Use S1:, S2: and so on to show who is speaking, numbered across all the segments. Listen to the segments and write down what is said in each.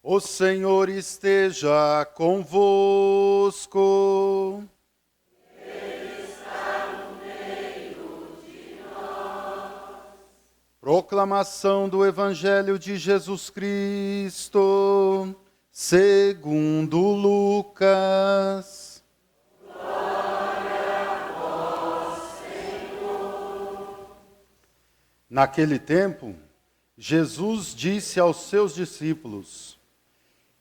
S1: O Senhor esteja convosco.
S2: Ele está no meio de nós.
S1: Proclamação do Evangelho de Jesus Cristo, segundo Lucas.
S2: Glória a vós, Senhor.
S1: Naquele tempo, Jesus disse aos seus discípulos: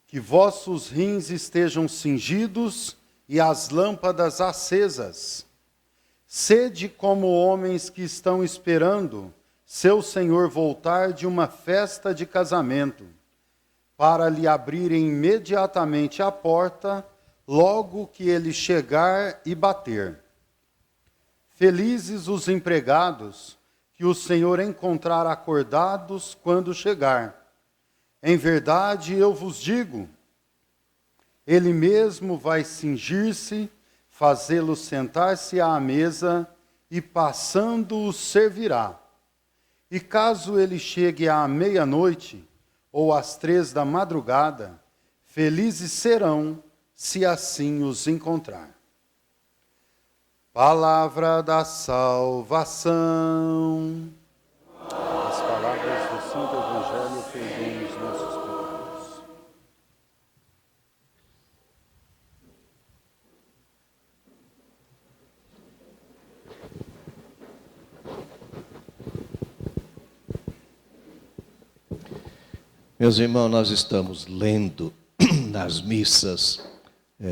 S1: que vossos rins estejam cingidos e as lâmpadas acesas. Sede como homens que estão esperando seu Senhor voltar de uma festa de casamento, para lhe abrirem imediatamente a porta, logo que ele chegar e bater. Felizes os empregados que o Senhor encontrar acordados quando chegar. Em verdade, eu vos digo, ele mesmo vai cingir-se, fazê-lo sentar-se à mesa e, passando, o servirá. E caso ele chegue à meia-noite ou às 3 da madrugada, felizes serão, se assim os encontrar. Palavra da salvação. As palavras do Santo Evangelho perdoam os nossos pecados.
S3: Meus irmãos, nós estamos lendo nas missas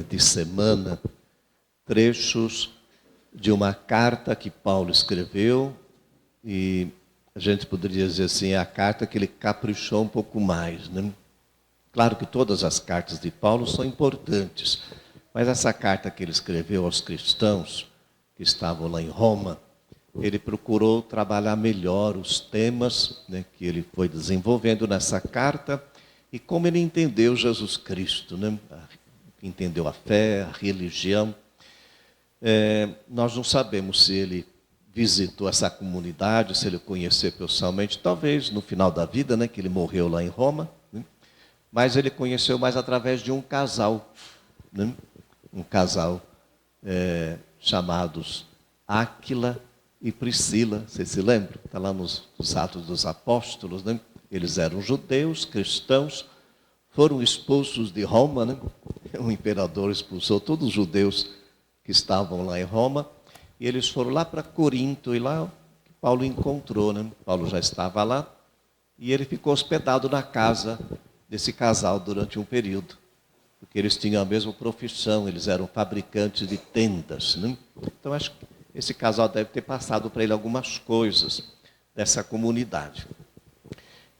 S3: de semana trechos de uma carta que Paulo escreveu, e a gente poderia dizer assim, é a carta que ele caprichou um pouco mais, né? Claro que todas as cartas de Paulo são importantes, mas essa carta que ele escreveu aos cristãos que estavam lá em Roma, ele procurou trabalhar melhor os temas, né, que ele foi desenvolvendo nessa carta, e como ele entendeu Jesus Cristo, né? Entendeu a fé, a religião. Nós não sabemos se ele visitou essa comunidade, se ele conheceu pessoalmente, talvez no final da vida, né, que ele morreu lá em Roma, né? Mas ele conheceu mais através de um casal, né? Um casal chamados Áquila e Priscila, vocês se lembram? Está lá nos Atos dos Apóstolos, né? Eles eram judeus, cristãos, foram expulsos de Roma, né? O imperador expulsou todos os judeus que estavam lá em Roma, e eles foram lá para Corinto, e lá Paulo encontrou, né? Paulo já estava lá, e ele ficou hospedado na casa desse casal durante um período, porque eles tinham a mesma profissão, eles eram fabricantes de tendas, né? Então acho que esse casal deve ter passado para ele algumas coisas dessa comunidade.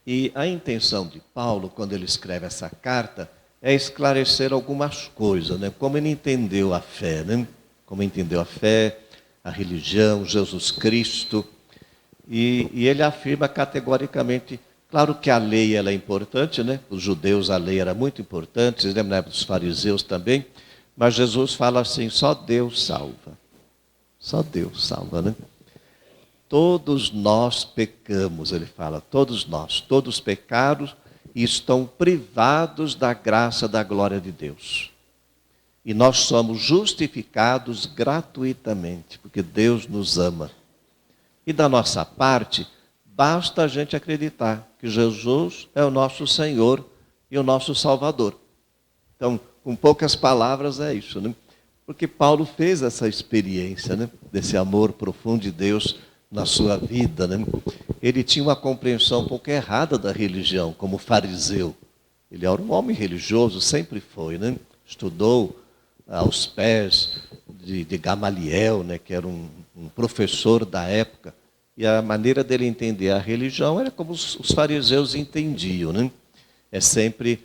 S3: E a intenção de Paulo, quando ele escreve essa carta, é esclarecer algumas coisas, né? Como ele entendeu a fé, né? Como entendeu a fé, a religião, Jesus Cristo. E ele afirma categoricamente, claro que a lei ela é importante, né? Os judeus a lei era muito importante, vocês lembram, né? Dos fariseus também, mas Jesus fala assim, só Deus salva. Só Deus salva, né? Todos nós pecamos, ele fala, todos nós, todos pecaram e estão privados da graça, da glória de Deus. E nós somos justificados gratuitamente, porque Deus nos ama. E da nossa parte, basta a gente acreditar que Jesus é o nosso Senhor e o nosso Salvador. Então, com poucas palavras é isso, né? Porque Paulo fez essa experiência, né? Desse amor profundo de Deus na sua vida, né? Ele tinha uma compreensão um pouco errada da religião, como fariseu. Ele era um homem religioso, sempre foi, né? Estudou aos pés de Gamaliel, né? Que era um professor da época. E a maneira dele entender a religião era como os fariseus entendiam, né? É sempre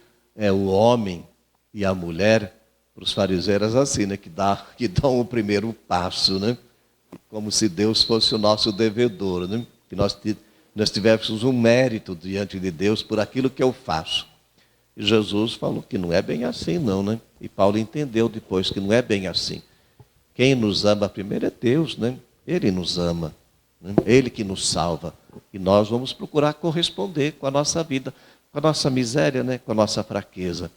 S3: o homem e a mulher, para os fariseus era assim, né? Que dão o primeiro passo, né? Como se Deus fosse o nosso devedor, né? Que nós tivéssemos um mérito diante de Deus por aquilo que eu faço. E Jesus falou que não é bem assim, não, né? E Paulo entendeu depois que não é bem assim. Quem nos ama primeiro é Deus, né? Ele nos ama, né? Ele que nos salva. E nós vamos procurar corresponder com a nossa vida, com a nossa miséria, né? Com a nossa fraqueza.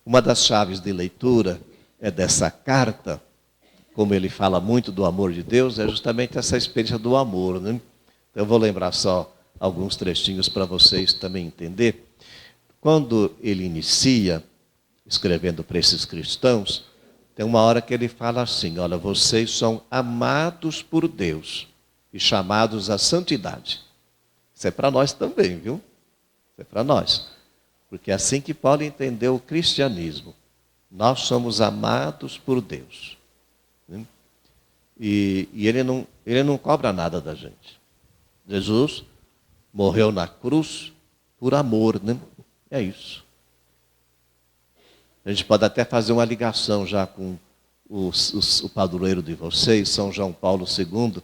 S3: Uma das chaves de leitura dessa carta, como ele fala muito do amor de Deus, é justamente essa experiência do amor, né? Então eu vou lembrar só alguns trechinhos para vocês também entender. Quando ele inicia, escrevendo para esses cristãos, tem uma hora que ele fala assim, olha, vocês são amados por Deus e chamados à santidade. Isso é para nós também, viu? Isso é para nós. Porque é assim que Paulo entendeu o cristianismo. Nós somos amados por Deus. Né? E ele não cobra nada da gente. Jesus morreu na cruz por amor, né? É isso. A gente pode até fazer uma ligação já com o padroeiro de vocês, São João Paulo II,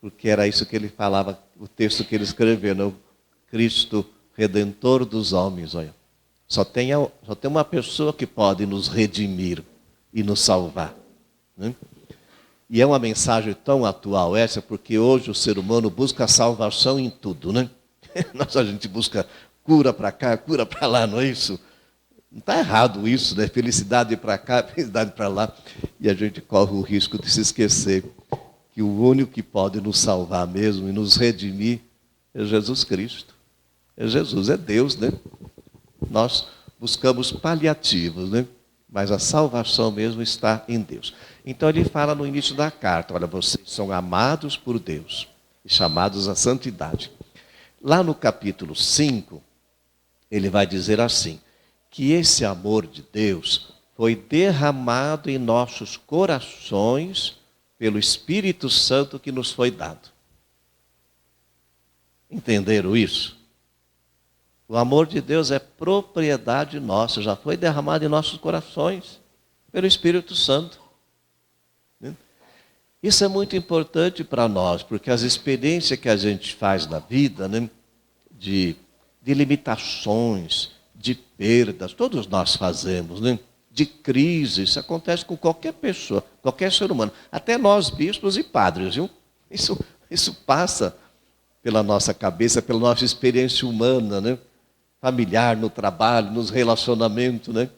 S3: porque era isso que ele falava, o texto que ele escreveu, né? O Cristo Redentor dos homens. Olha. Só tem uma pessoa que pode nos redimir e nos salvar. Né? E é uma mensagem tão atual essa, porque hoje o ser humano busca salvação em tudo. Né? A gente busca cura para cá, cura para lá, não é isso? Não está errado isso, né? Felicidade para cá, felicidade para lá. E a gente corre o risco de se esquecer que o único que pode nos salvar mesmo e nos redimir é Jesus Cristo. É Jesus, é Deus, né? Nós buscamos paliativos, né? Mas a salvação mesmo está em Deus. Então ele fala no início da carta, olha, vocês são amados por Deus e chamados à santidade. Lá no capítulo 5, ele vai dizer assim, que esse amor de Deus foi derramado em nossos corações pelo Espírito Santo que nos foi dado. Entenderam isso? O amor de Deus é propriedade nossa, já foi derramado em nossos corações pelo Espírito Santo. Isso é muito importante para nós, porque as experiências que a gente faz na vida, né, de limitações, de perdas, todos nós fazemos, né? De crise, isso acontece com qualquer pessoa, qualquer ser humano, até nós bispos e padres, viu? Isso passa pela nossa cabeça, pela nossa experiência humana, né? Familiar, no trabalho, nos relacionamentos, né?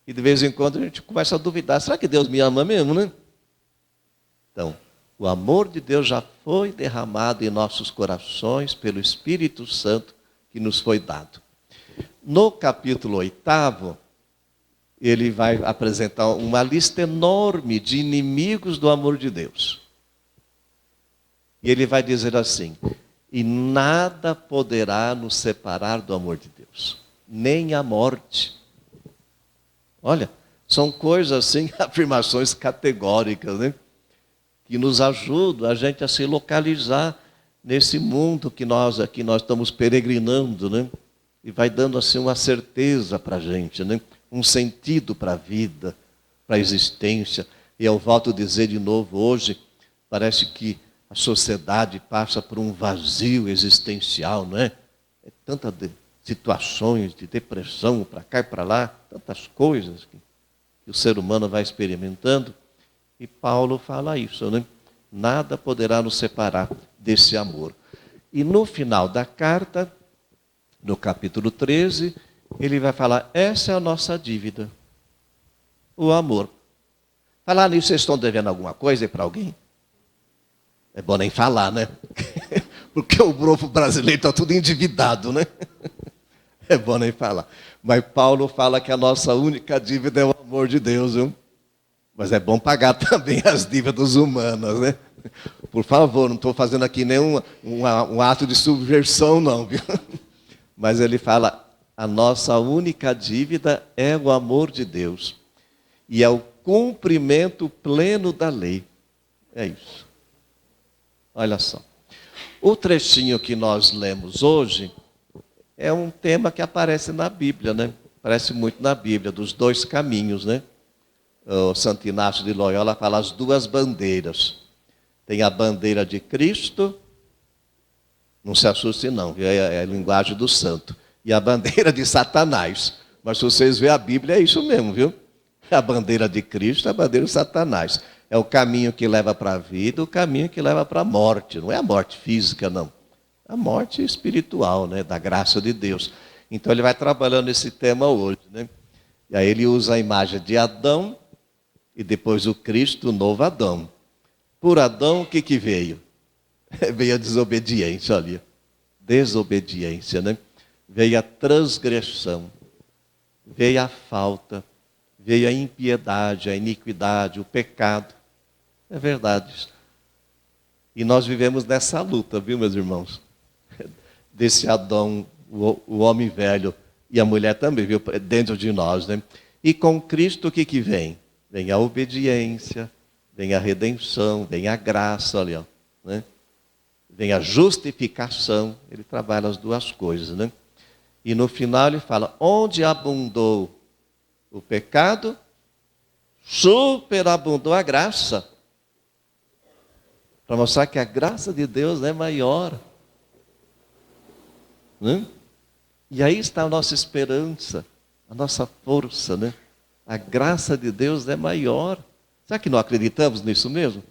S3: E de vez em quando a gente começa a duvidar, será que Deus me ama mesmo, né? Então, o amor de Deus já foi derramado em nossos corações pelo Espírito Santo que nos foi dado. No capítulo 8, ele vai apresentar uma lista enorme de inimigos do amor de Deus. E ele vai dizer assim, e nada poderá nos separar do amor de Deus, nem a morte. Olha, são coisas assim, afirmações categóricas, né? Que nos ajudam a gente a se localizar nesse mundo que nós estamos peregrinando, né? E vai dando assim uma certeza para a gente, né? Um sentido para a vida, para a existência. E eu volto a dizer de novo, hoje parece que a sociedade passa por um vazio existencial, não é? É tantas situações de depressão para cá e para lá, tantas coisas que o ser humano vai experimentando. E Paulo fala isso, né? Nada poderá nos separar desse amor. E no final da carta, no capítulo 13, ele vai falar, essa é a nossa dívida, o amor. Falar nisso, vocês estão devendo alguma coisa para alguém? É bom nem falar, né? Porque o povo brasileiro está tudo endividado, né? É bom nem falar. Mas Paulo fala que a nossa única dívida é o amor de Deus, viu? Mas é bom pagar também as dívidas humanas, né? Por favor, não estou fazendo aqui nenhum um ato de subversão, não, viu? Mas ele fala, a nossa única dívida é o amor de Deus. E é o cumprimento pleno da lei. É isso. Olha só. O trechinho que nós lemos hoje é um tema que aparece na Bíblia, né? Aparece muito na Bíblia, dos dois caminhos, né? O Santo Inácio de Loyola fala as duas bandeiras. Tem a bandeira de Cristo, não se assuste não, é a linguagem do santo. E a bandeira de Satanás. Mas se vocês verem a Bíblia, é isso mesmo, viu? A bandeira de Cristo, a bandeira de Satanás. É o caminho que leva para a vida, o caminho que leva para a morte. Não é a morte física, não. A morte espiritual, né? Da graça de Deus. Então ele vai trabalhando esse tema hoje, né? E aí ele usa a imagem de Adão e depois o Cristo, o novo Adão. Por Adão, o que veio? Veio a desobediência, olha. Desobediência, né? Veio a transgressão, veio a falta, veio a impiedade, a iniquidade, o pecado. É verdade isso. E nós vivemos nessa luta, viu, meus irmãos? Desse Adão, o homem velho, e a mulher também, viu, dentro de nós, né? E com Cristo o que vem? Vem a obediência, vem a redenção, vem a graça, olha, né? Vem a justificação, ele trabalha as duas coisas, né? E no final ele fala, onde abundou o pecado, superabundou a graça. Para mostrar que a graça de Deus é maior. Né? E aí está a nossa esperança, a nossa força, né? A graça de Deus é maior. Será que não acreditamos nisso mesmo?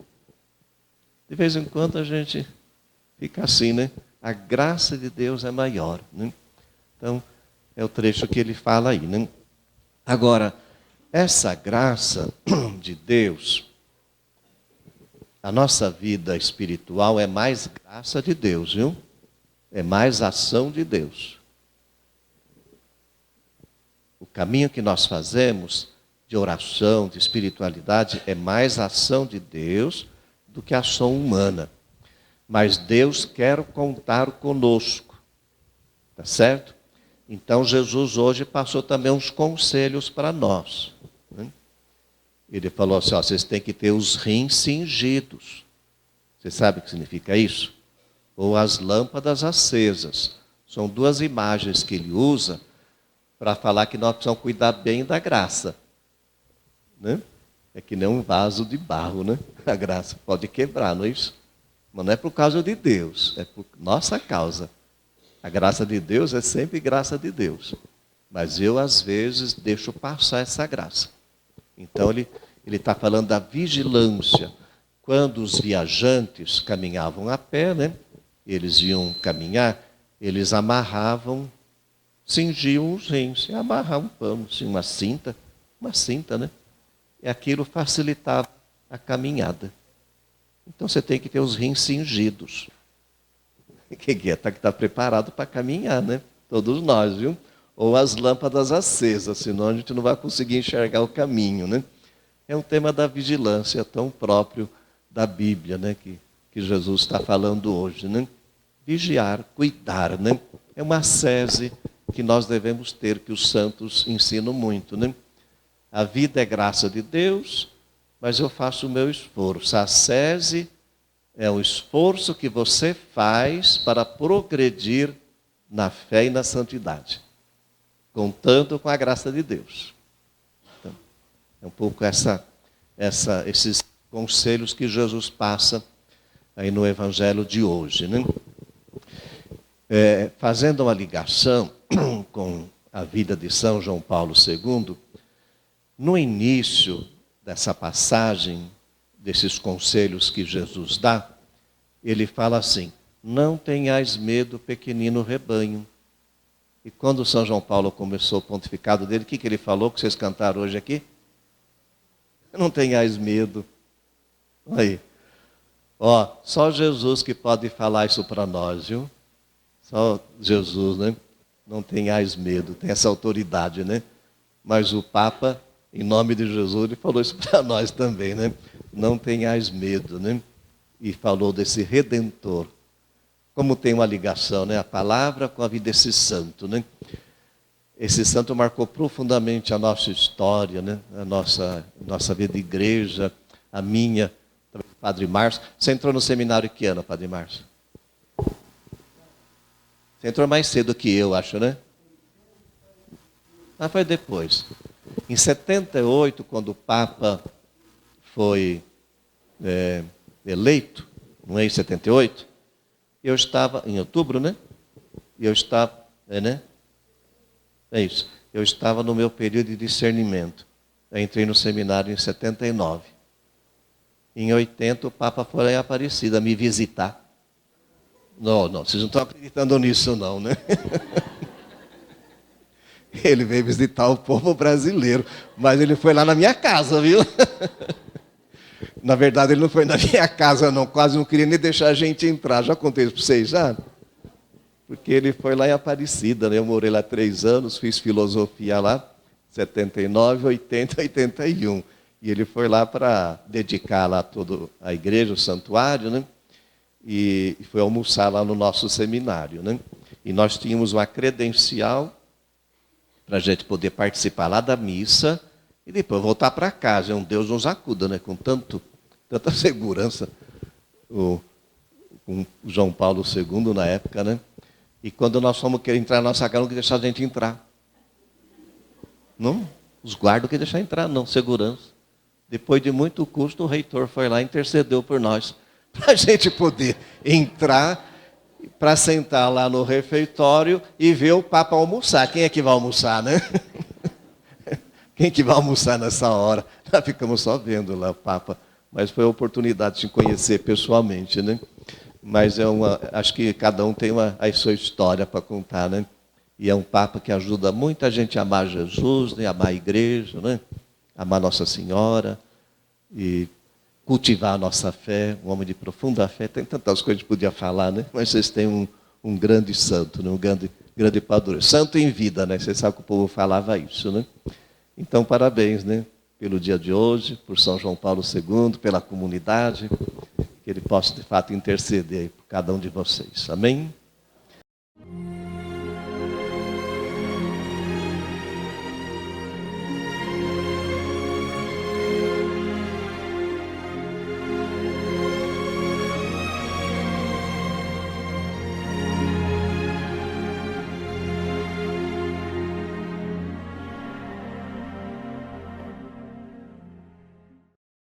S3: De vez em quando a gente fica assim, né? A graça de Deus é maior, né? Então, é o trecho que ele fala aí, né? Agora, essa graça de Deus, a nossa vida espiritual é mais graça de Deus, viu? É mais ação de Deus. O caminho que nós fazemos de oração, de espiritualidade, é mais ação de Deus do que ação humana. Mas Deus quer contar conosco. Tá certo? Então Jesus hoje passou também uns conselhos para nós. Né? Ele falou assim, ó, vocês têm que ter os rins cingidos. Você sabe o que significa isso? Ou as lâmpadas acesas. São duas imagens que ele usa para falar que nós precisamos cuidar bem da graça. Né? É que nem um vaso de barro, né? A graça pode quebrar, não é isso? Mas não é por causa de Deus, é por nossa causa. A graça de Deus é sempre graça de Deus. Mas eu, às vezes, deixo passar essa graça. Então, ele está falando da vigilância. Quando os viajantes caminhavam a pé, né? Eles iam caminhar, eles amarravam, cingiam os rins, e amarravam um pano, assim, uma cinta, né? E aquilo facilitava a caminhada. Então você tem que ter os rins cingidos. Quem é? Tem que estar preparado para caminhar, né? Todos nós, viu? Ou as lâmpadas acesas, senão a gente não vai conseguir enxergar o caminho, né? É um tema da vigilância tão próprio da Bíblia, né? Que Jesus está falando hoje, né? Vigiar, cuidar, né? É uma sese que nós devemos ter, que os santos ensinam muito, né? A vida é graça de Deus, mas eu faço o meu esforço. A sese é o esforço que você faz para progredir na fé e na santidade, contando com a graça de Deus. Então, é um pouco esses conselhos que Jesus passa aí no Evangelho de hoje, né? Fazendo uma ligação com a vida de São João Paulo II, no início dessa passagem, desses conselhos que Jesus dá, ele fala assim, não tenhais medo, pequenino rebanho. E quando São João Paulo começou o pontificado dele, o que ele falou, que vocês cantaram hoje aqui? Não tenhais medo. Aí. Ó, só Jesus que pode falar isso para nós, viu? Só Jesus, né? Não tenhais medo, tem essa autoridade, né? Mas o Papa, em nome de Jesus, ele falou isso para nós também, né? Não tenhais medo, né? E falou desse Redentor. Como tem uma ligação, né? A palavra com a vida desse santo, né? Esse santo marcou profundamente a nossa história, né? A nossa vida de igreja, a minha, Padre Márcio. Você entrou no seminário que ano, Padre Márcio? Você entrou mais cedo que eu, acho, né? Ah, foi depois. Em 78, quando o Papa foi eleito, não é em 78? Eu estava, em outubro, né? Eu estava, né? É isso. Eu estava no meu período de discernimento. Eu entrei no seminário em 79. Em 80, o Papa foi lá em Aparecida me visitar. Não, vocês não estão acreditando nisso não, né? Ele veio visitar o povo brasileiro, mas ele foi lá na minha casa, viu? Na verdade, ele não foi na minha casa, não. Quase não queria nem deixar a gente entrar. Já contei isso para vocês, já? Porque ele foi lá em Aparecida, né? Eu morei lá 3 anos, fiz filosofia lá, 79, 80, 81. E ele foi lá para dedicar lá toda a igreja, o santuário, né? E foi almoçar lá no nosso seminário, né? E nós tínhamos uma credencial para a gente poder participar lá da missa e depois voltar para casa. Deus nos acuda, né? Com tanta segurança. Com o João Paulo II na época, né? E quando nós fomos querer entrar na nossa casa, não queria deixar a gente entrar. Não, os guardas não queriam deixar entrar, não, segurança. Depois de muito custo, o reitor foi lá e intercedeu por nós, para a gente poder entrar, para sentar lá no refeitório e ver o Papa almoçar. Quem é que vai almoçar, né? Quem que vai almoçar nessa hora? Nós ficamos só vendo lá o Papa. Mas foi a oportunidade de conhecer pessoalmente, né? Mas acho que cada um tem a sua história para contar, né? E é um Papa que ajuda muita gente a amar Jesus, né? Amar a igreja, né? Amar Nossa Senhora e cultivar a nossa fé, um homem de profunda fé. Tem tantas coisas que podia falar, né? Mas vocês têm um grande santo, né? Um grande padroeiro. Santo em vida, né? Vocês sabem que o povo falava isso, né? Então, parabéns, né? Pelo dia de hoje, por São João Paulo II, pela comunidade, que ele possa, de fato, interceder por cada um de vocês. Amém?